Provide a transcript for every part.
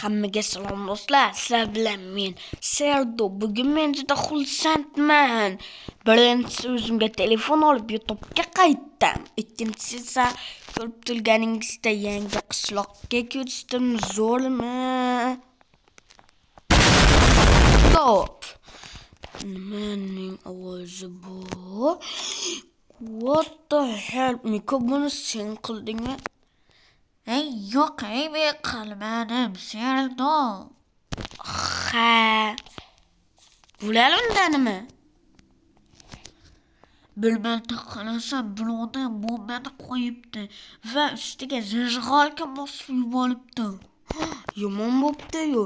Hammaga salom do'stlar. Sizlar bilan men Serdo. Bugun men juda xursandman. Birinchisi o'zimga telefon olib YouTube'ga qaytdim. Ikkinchisi esa ko'rib turganingizdek yangi qishloqqa ko'chdim. Zo'rmi? Stop. Nimaning ovozi bu? What the hell? Miko buni sen qildingmi? Yo'q, men qilmadim, Serdo. Ha. Bular unda nima? Bilmadi qarasam, birovdan bombani qo'yibdi va ustiga zajig'alka bosib yuboribdi. Yomon bo'pti-yu.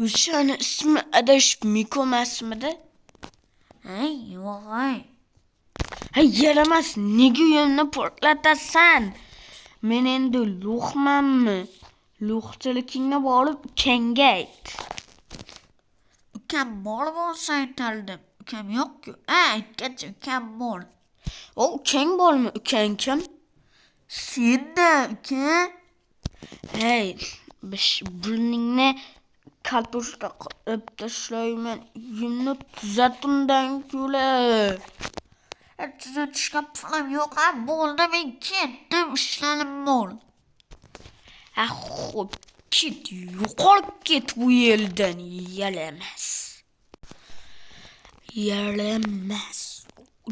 O'shani ismi adashib Miko emasmidi? Yo'q. Yaramas, nega uyimni portlatasan? Men endi lo'qmanmi? Lo'qchiligingni borib ukangga ayt. Ukam bor bo'lsa aytardim. Ukam yo'q-ku. Aytgachi, ukam bor. Ukang bormi? Ukang kim? Sen-da, uka. Burningni kartoshka qilib tashlayman. Uyimni tuzatimdan ko'ra. Tuzatishga pulim yo'q, bo'ldi, men ketdim, ishlarim bor. Xo'p, ket, yo'qolib ket bu yerdan. Yaramas.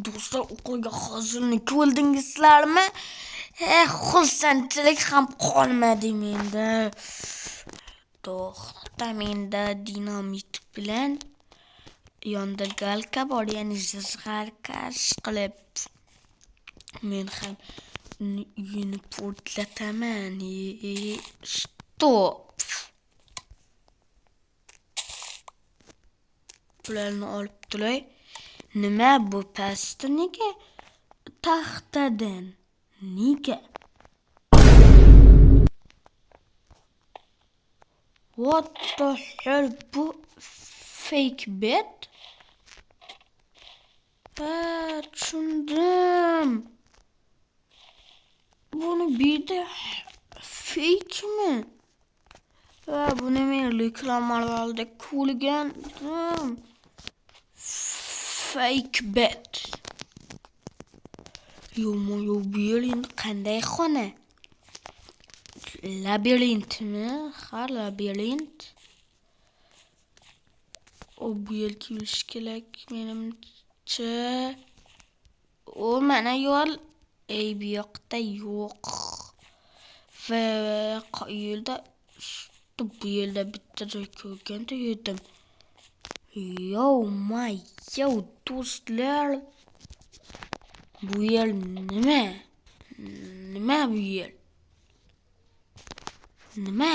Do'stlar, o'qilga hozirni ko'rdingizlarmi? Xursandchilik ham qolmadi menda. To'xta, menda dinamit bilan yonda galka bor, ya'ni zizg'arka qilib men ham uyini portlataman. Stop. Bularni olib turay. Nima bu pastda nega taxtadan? Nega? What the hell? Bu fake bed? Tushundim. Buni birda fake mi? Buni men reklamalarda ko'rgandim. Fake bed. Yo'q, bu yer endi qanday xona? Labirintmi? Labirint. Bu yer kelish kerak menimcha. Mana yo'l. Bu yoqda yo'q. Va qayerda? Bu yerda bitta joy ko'rganda edim. Yo, do'stlar. Bu yer nima? Nima bu yer? Nima?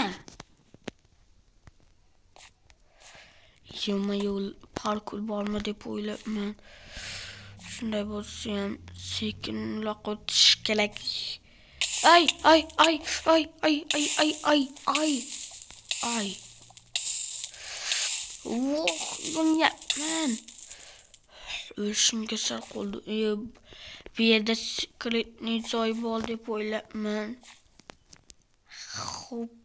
Yo'l parkur bormi deb o'ylabman. Shunday bo'lsa ham sekinroq o'tish kerak. Ay. Yonyapman. O'shimga sal qoldi. Bu yerda sekretni joy bor deb o'ylabman. Hop.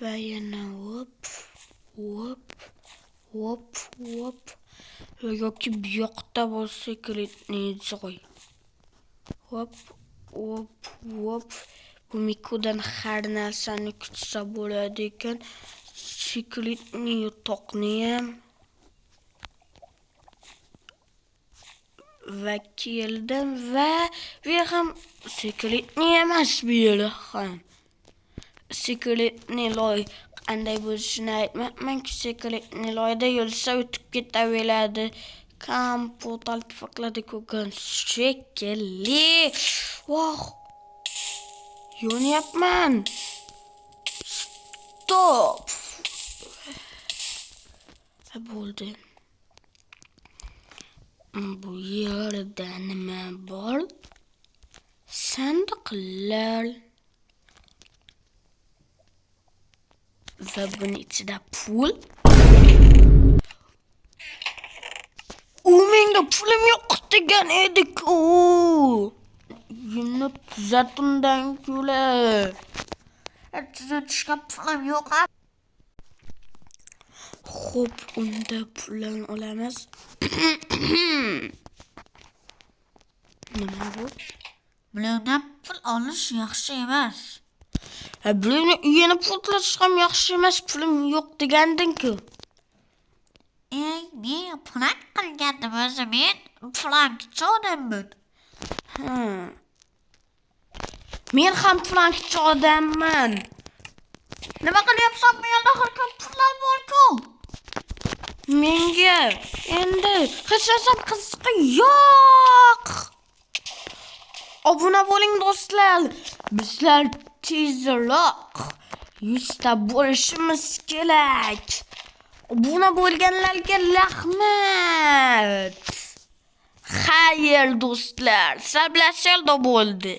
Va yana hop. Yoki bu yoqda bor sekretni joy. Hop. Bu Mikodan har narsani kutsa bo'ladi ekan. Sekretni yotoqni ham. Va keldim va bu ham sekretni emas, bu yer ham. Sekretni loy qanday bo'lishini aytmayapman-ku, sekretni loyda yursa o'tib ketaveradi. Portal tufaqladi ko'rgan shekilli. Yonyapman. Stop. Bo'ldi. Bu yerda nima bor? Sandiqlar. Va buni ichida pul. Menga pulim yo'q degan edik-ku. uyimni tuzat undan ko'ra. Tuzatishga pulim yo'q. Xo'p, unda pulni olamiz. Nima bu? Bulardan pul olish yaxshi emas. Bularni uyini pultlash ham yaxshi emas, pulim yo'q deganding-ku. Men plan qilgandim o'zi. Men plankchi odamman. Men ham plankchi odamman. Nima qilyapsan? Bu yerda har kun pullar bor-ku. Menga endi hech narsa qiziqi yo'q. Obuna bo'ling do'stlar. Bizlar tezroq 100 ta bo'lishimiz kerak. Obuna bo'lganlarga rahmat. Xayr do'stlar, sablasharda bo'ldi.